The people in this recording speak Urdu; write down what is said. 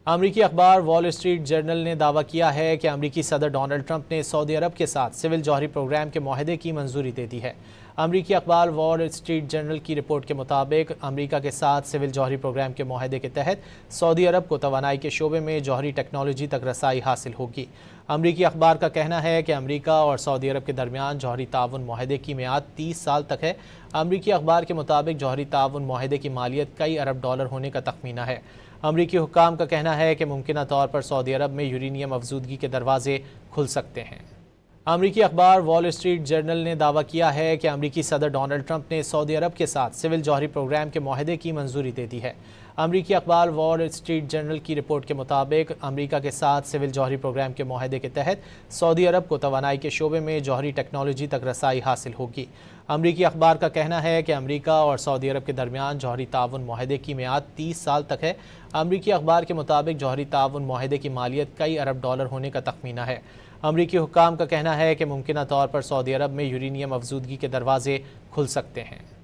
امریکی اخبار وال اسٹریٹ جرنل نے دعویٰ کیا ہے کہ امریکی صدر ڈونلڈ ٹرمپ نے سعودی عرب کے ساتھ سول جوہری پروگرام کے معاہدے کی منظوری دے دی ہے۔ امریکی اخبار وال اسٹریٹ جرنل کی رپورٹ کے مطابق امریکہ کے ساتھ سول جوہری پروگرام کے معاہدے کے تحت سعودی عرب کو توانائی کے شعبے میں جوہری ٹیکنالوجی تک رسائی حاصل ہوگی۔ امریکی اخبار کا کہنا ہے کہ امریکہ اور سعودی عرب کے درمیان جوہری تعاون معاہدے کی میعاد 30 سال تک ہے۔ امریکی اخبار کے مطابق جوہری تعاون معاہدے کی مالیت کئی ارب ڈالر ہونے کا تخمینہ ہے۔ امریکی حکام کا کہنا ہے کہ ممکنہ طور پر سعودی عرب میں یورینیم افزودگی کے دروازے کھل سکتے ہیں۔ امریکی اخبار وال اسٹریٹ جرنل نے دعویٰ کیا ہے کہ امریکی صدر ڈونلڈ ٹرمپ نے سعودی عرب کے ساتھ سول جوہری پروگرام کے معاہدے کی منظوری دے دی ہے۔ امریکی اخبار وال اسٹریٹ جرنل کی رپورٹ کے مطابق امریکہ کے ساتھ سول جوہری پروگرام کے معاہدے کے تحت سعودی عرب کو توانائی کے شعبے میں جوہری ٹیکنالوجی تک رسائی حاصل ہوگی۔ امریکی اخبار کا کہنا ہے کہ امریکہ اور سعودی عرب کے درمیان جوہری تعاون معاہدے کی میعاد 30 سال تک ہے۔ امریکی اخبار کے مطابق جوہری تعاون معاہدے کی مالیت کئی ارب ڈالر ہونے کا تخمینہ ہے۔ امریکی حکام کا کہنا ہے کہ ممکنہ طور پر سعودی عرب میں یورینیم افزودگی کے دروازے کھل سکتے ہیں۔